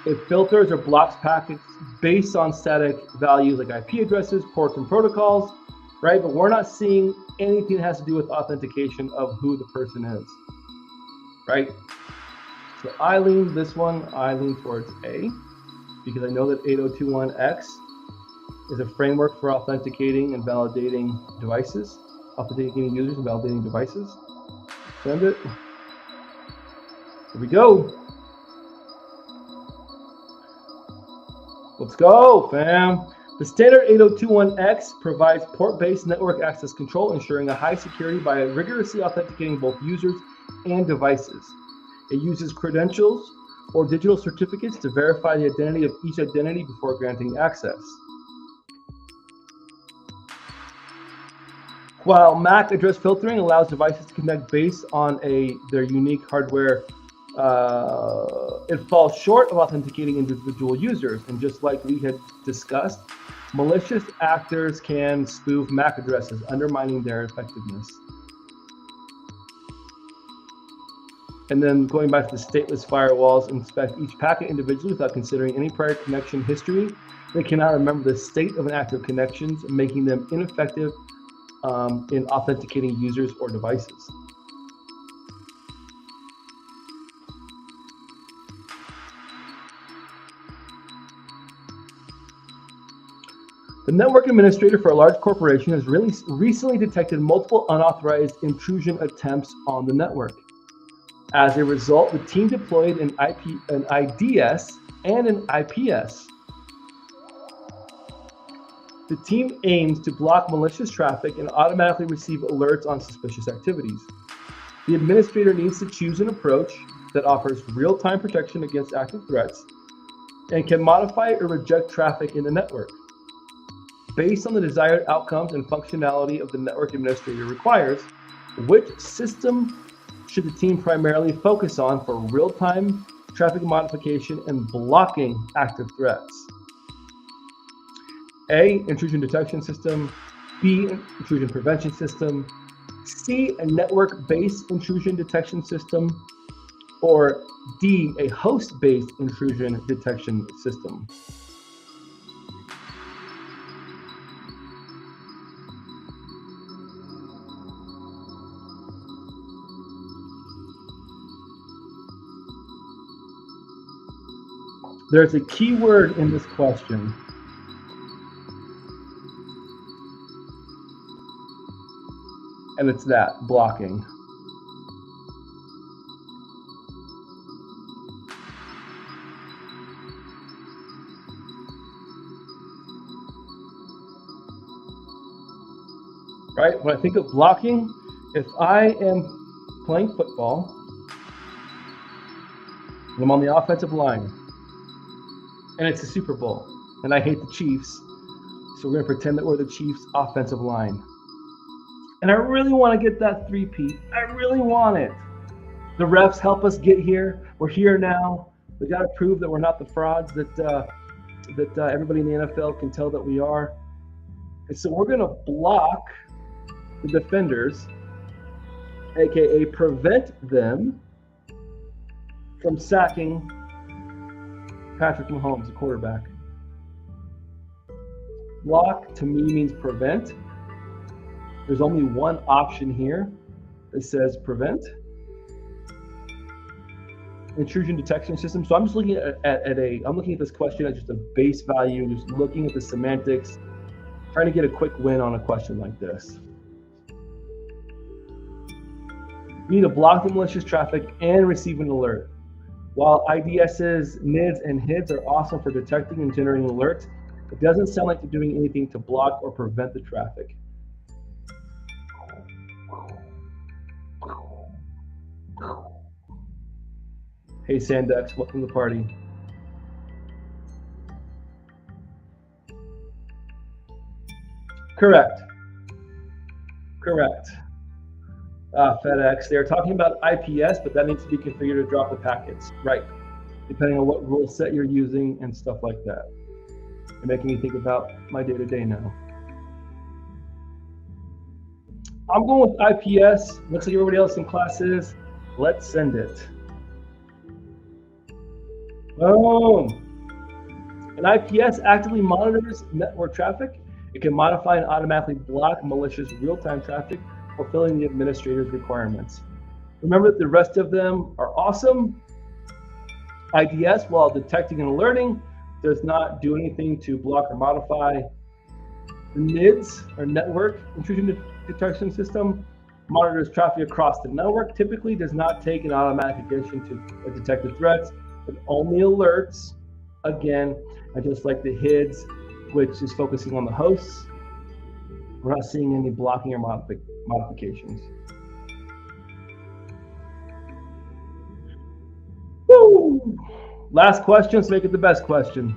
It filters or blocks packets based on static values like IP addresses, ports, and protocols, right? But we're not seeing anything that has to do with authentication of who the person is, right? So I lean towards A, because I know that 8021X is a framework for authenticating and validating devices, authenticating users and validating devices. Send it. Here we go. Let's go, fam. The standard 8021X provides port-based network access control, ensuring a high security by rigorously authenticating both users and devices. It uses credentials or digital certificates to verify the identity of each identity before granting access. While MAC address filtering allows devices to connect based on their unique hardware, it falls short of authenticating individual users. And just like we had discussed, malicious actors can spoof MAC addresses, undermining their effectiveness. And then going back to the stateless firewalls, inspect each packet individually without considering any prior connection history. They cannot remember the state of an active connections, making them ineffective in authenticating users or devices. The network administrator for a large corporation has recently detected multiple unauthorized intrusion attempts on the network. As a result, the team deployed an IDS and an IPS. The team aims to block malicious traffic and automatically receive alerts on suspicious activities. The administrator needs to choose an approach that offers real-time protection against active threats and can modify or reject traffic in the network. Based on the desired outcomes and functionality of the network administrator requires, which system should the team primarily focus on for real-time traffic modification and blocking active threats? A, intrusion detection system. B, intrusion prevention system. C, a network-based intrusion detection system. Or D, a host-based intrusion detection system. There's a key word in this question. And it's that, blocking. Right? When I think of blocking, if I am playing football, and I'm on the offensive line, and it's the Super Bowl, and I hate the Chiefs, so we're going to pretend that we're the Chiefs' offensive line. And I really want to get that three-peat. I really want it. The refs help us get here. We're here now. We got to prove that we're not the frauds that everybody in the NFL can tell that we are. And so we're going to block the defenders, aka prevent them from sacking Patrick Mahomes, the quarterback. Block to me means prevent. There's only one option here that says prevent. Intrusion detection system. So I'm just looking I'm looking at this question as just a base value, just looking at the semantics, trying to get a quick win on a question like this. You need to block the malicious traffic and receive an alert. While IDSs, NIDs, and HIDs are awesome for detecting and generating alerts, it doesn't sound like they're doing anything to block or prevent the traffic. Hey Sandex, welcome to the party. Correct. FedEx, they're talking about IPS, but that needs to be configured to drop the packets, right? Depending on what rule set you're using and stuff like that. You're making me think about my day-to-day now. I'm going with IPS. Looks like everybody else in class is. Let's send it. Boom. An IPS actively monitors network traffic. It can modify and automatically block malicious real-time traffic, fulfilling the administrator's requirements. Remember that the rest of them are awesome. IDS, while detecting and alerting, does not do anything to block or modify. The NIDS, or Network Intrusion Detection System, monitors traffic across the network, typically does not take an automatic action to detect the threats, but only alerts, again, and just like the HIDS, which is focusing on the hosts, we're not seeing any blocking or modifications. Woo! Last question, let's make it the best question.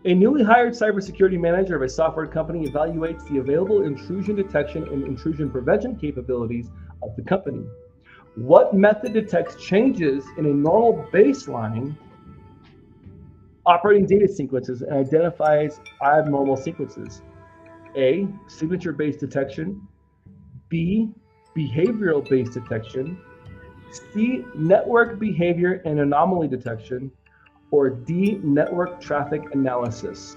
A newly hired cybersecurity manager of a software company evaluates the available intrusion detection and intrusion prevention capabilities of the company. What method detects changes in a normal baseline operating data sequences and identifies abnormal sequences? A, signature-based detection. B, behavioral-based detection. C, network behavior and anomaly detection. Or D, network traffic analysis.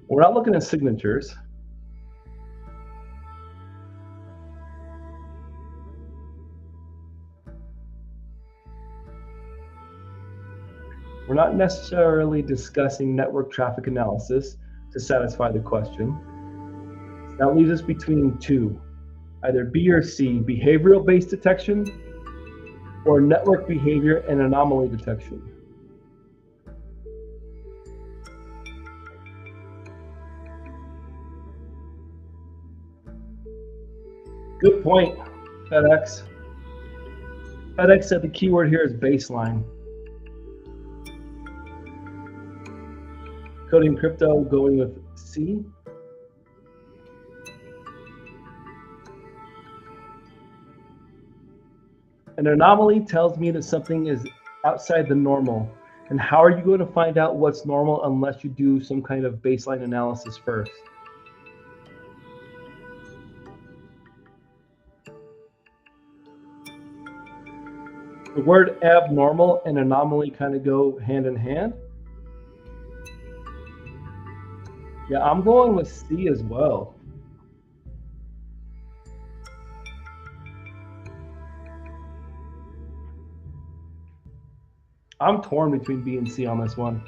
We're not looking at signatures. We're not necessarily discussing network traffic analysis to satisfy the question. That leaves us between two, either B or C, behavioral-based detection or network behavior and anomaly detection. Good point, FedEx. FedEx said the keyword here is baseline. Coding Crypto going with C. An anomaly tells me that something is outside the normal. And how are you going to find out what's normal unless you do some kind of baseline analysis first? The word abnormal and anomaly kind of go hand in hand. Yeah, I'm going with C as well. I'm torn between B and C on this one.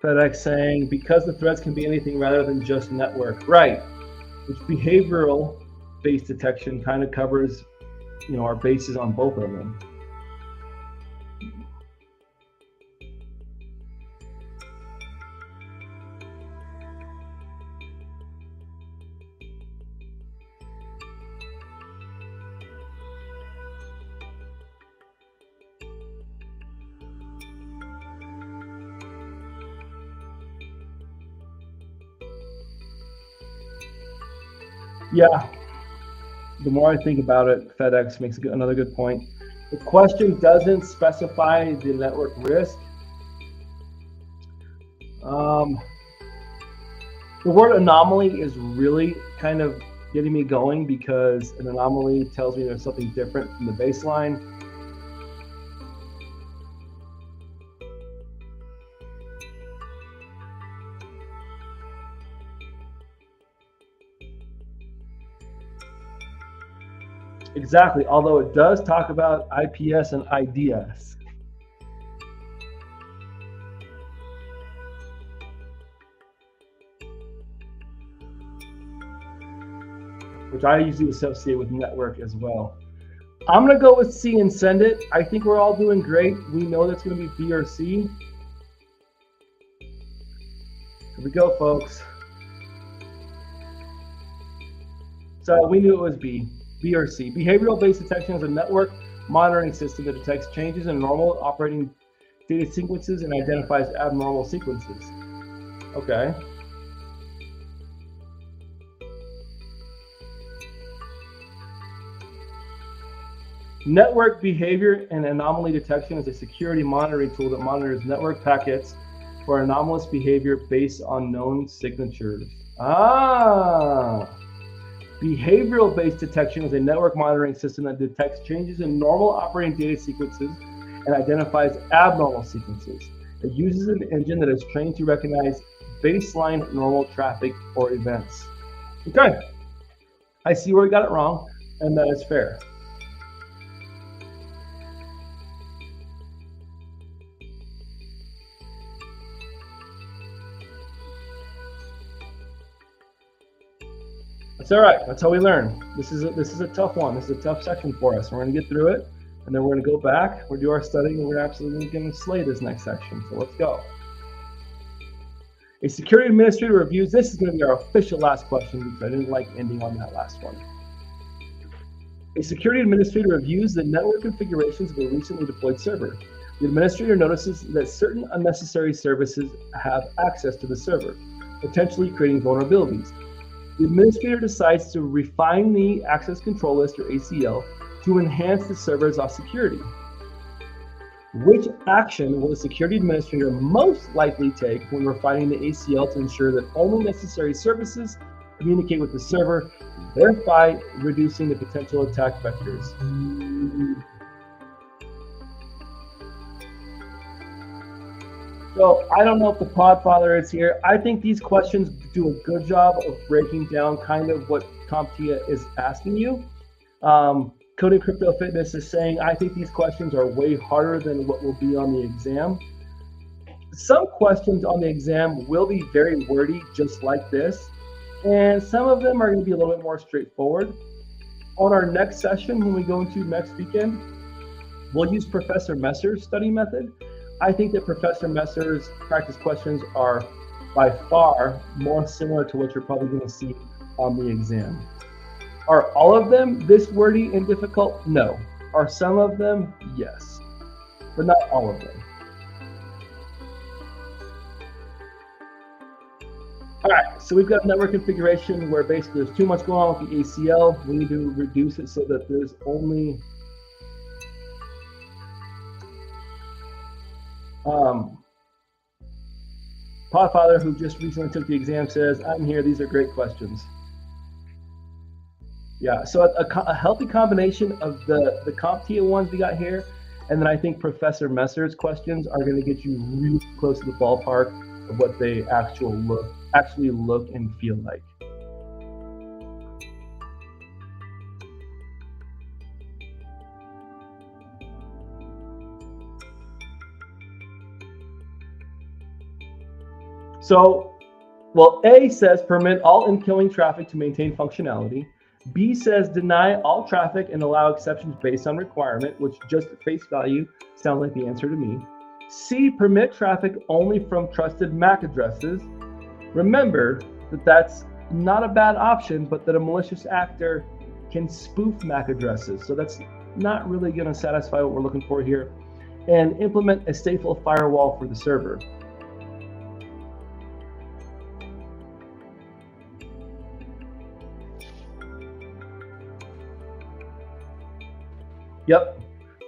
FedEx saying, because the threats can be anything rather than just network. Right, which behavioral-based detection kind of covers, our bases on both of them. Yeah, the more I think about it, FedEx makes another good point. The question doesn't specify the network risk. The word anomaly is really kind of getting me going because an anomaly tells me there's something different from the baseline. Exactly, although it does talk about IPS and IDS. Which I usually associate with network as well. I'm going to go with C and send it. I think we're all doing great. We know that's going to be B or C. Here we go, folks. So we knew it was B or C. Behavioral-based detection is a network monitoring system that detects changes in normal operating data sequences and identifies abnormal sequences. Okay. Network behavior and anomaly detection is a security monitoring tool that monitors network packets for anomalous behavior based on known signatures. Behavioral-based detection is a network monitoring system that detects changes in normal operating data sequences and identifies abnormal sequences. It uses an engine that is trained to recognize baseline normal traffic or events. Okay, I see where we got it wrong, and that is fair. It's all right. That's how we learn. This is a tough one. This is a tough section for us. We're going to get through it, and then we're going to go back. We'll do our studying, and we're absolutely going to slay this next section. So let's go. A security administrator reviews. This is going to be our official last question because I didn't like ending on that last one. A security administrator reviews the network configurations of a recently deployed server. The administrator notices that certain unnecessary services have access to the server, potentially creating vulnerabilities. The administrator decides to refine the access control list, or ACL, to enhance the server's security. Which action will the security administrator most likely take when refining the ACL to ensure that only necessary services communicate with the server, thereby reducing the potential attack vectors? So I don't know if the Podfather is here. I think these questions do a good job of breaking down kind of what CompTIA is asking you. Coding Crypto Fitness is saying, I think these questions are way harder than what will be on the exam. Some questions on the exam will be very wordy, just like this. And some of them are going to be a little bit more straightforward. On our next session, when we go into next weekend, we'll use Professor Messer's study method. I think that Professor Messer's practice questions are by far more similar to what you're probably going to see on the exam. Are all of them this wordy and difficult? No. Are some of them? Yes. But not all of them. All right, so we've got a network configuration where basically there's too much going on with the ACL. We need to reduce it so that there's only Podfather, who just recently took the exam, says, I'm here. These are great questions. Yeah, so a healthy combination of the CompTIA ones we got here, and then I think Professor Messer's questions are going to get you really close to the ballpark of what they actually look and feel like. So, well, A says permit all incoming traffic to maintain functionality. B says deny all traffic and allow exceptions based on requirement, which just at face value sounds like the answer to me. C, permit traffic only from trusted MAC addresses. Remember that that's not a bad option, but that a malicious actor can spoof MAC addresses. So that's not really going to satisfy what we're looking for here. And implement a stateful firewall for the server. Yep,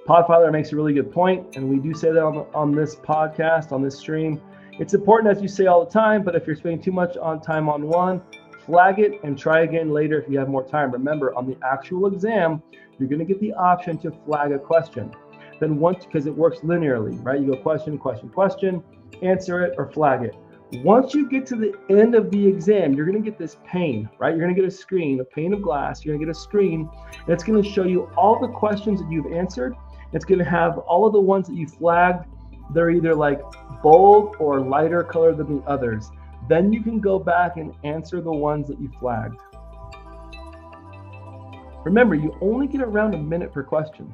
Podfather makes a really good point, and we do say that on this podcast, on this stream. It's important, as you say all the time, but if you're spending too much time on one, flag it and try again later if you have more time. Remember, on the actual exam, you're going to get the option to flag a question. Then once, because it works linearly, right? You go question, question, question, answer it or flag it. Once you get to the end of the exam, you're going to get this pane, right? You're going to get a screen, a pane of glass. You're going to get a screen, and it's going to show you all the questions that you've answered. It's going to have all of the ones that you flagged. They're either like bold or lighter color than the others. Then you can go back and answer the ones that you flagged. Remember, you only get around a minute per question.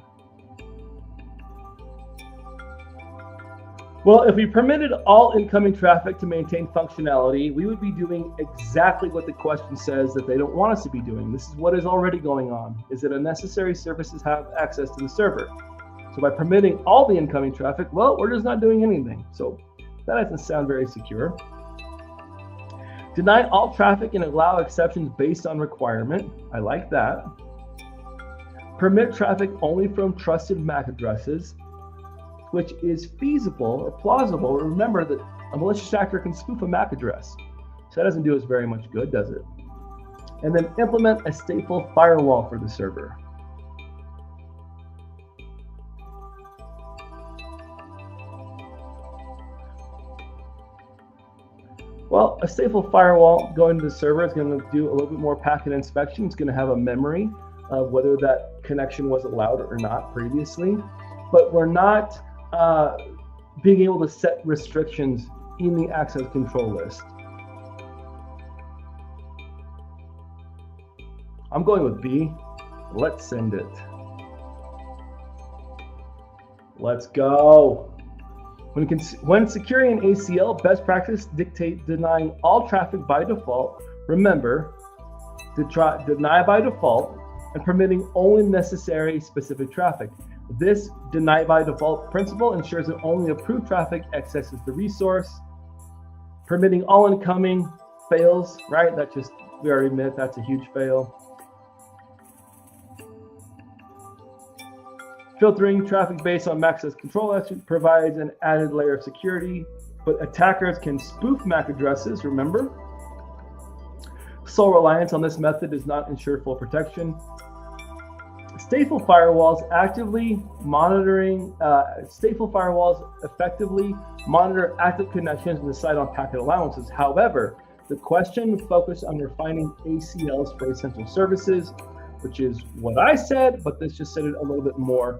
Well, if we permitted all incoming traffic to maintain functionality, we would be doing exactly what the question says that they don't want us to be doing. This is what is already going on, is that unnecessary services have access to the server. So by permitting all the incoming traffic, well, we're just not doing anything. So that doesn't sound very secure. Deny all traffic and allow exceptions based on requirement. I like that. Permit traffic only from trusted MAC addresses, which is feasible or plausible. Remember that a malicious actor can spoof a MAC address. So that doesn't do us very much good, does it? And then implement a stateful firewall for the server. Well, a stateful firewall going to the server is going to do a little bit more packet inspection. It's going to have a memory of whether that connection was allowed or not previously. But we're not being able to set restrictions in the access control list. I'm going with B. Let's send it. Let's go. When securing an ACL, best practice dictate denying all traffic by default. Remember, deny by default and permitting only necessary specific traffic. This deny by default principle ensures that only approved traffic accesses the resource. Permitting all incoming fails, right? That just, we already admit that's a huge fail. Filtering traffic based on MAC access control provides an added layer of security, but attackers can spoof MAC addresses, remember? Sole reliance on this method does not ensure full protection. Stateful firewalls effectively monitor active connections and decide on packet allowances. However, the question focused on refining ACLs for essential services, which is what I said, but this just said it a little bit more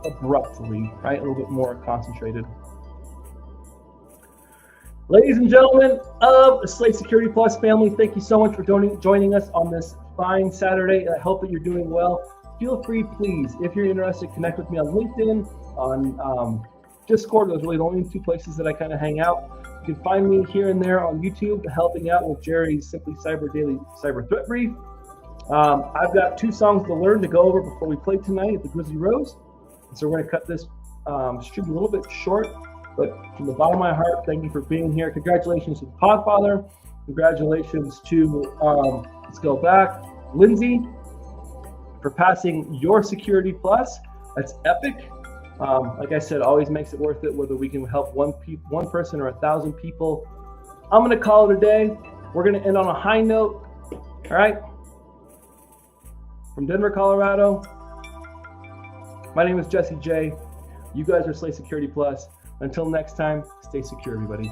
abruptly, right? A little bit more concentrated. Ladies and gentlemen of the Slate Security Plus family, thank you so much for joining us on this fine Saturday. I hope that you're doing well. Feel free, please, if you're interested, connect with me on LinkedIn, on Discord. Those are really the only two places that I kind of hang out. You can find me here and there on YouTube, helping out with Jerry's Simply Cyber Daily Cyber Threat Brief. I've got 2 songs to learn to go over before we play tonight at the Grizzly Rose. So we're going to cut this stream a little bit short, but from the bottom of my heart, thank you for being here. Congratulations to the Podfather. Congratulations to, let's go back, Lindsay, for passing your Security Plus. That's epic. Like I said, always makes it worth it, whether we can help one person or 1,000 people. I'm going to call it a day. We're going to end on a high note. All right. From Denver, Colorado, my name is Jesse J. You guys are Slate Security Plus. Until next time, stay secure, everybody.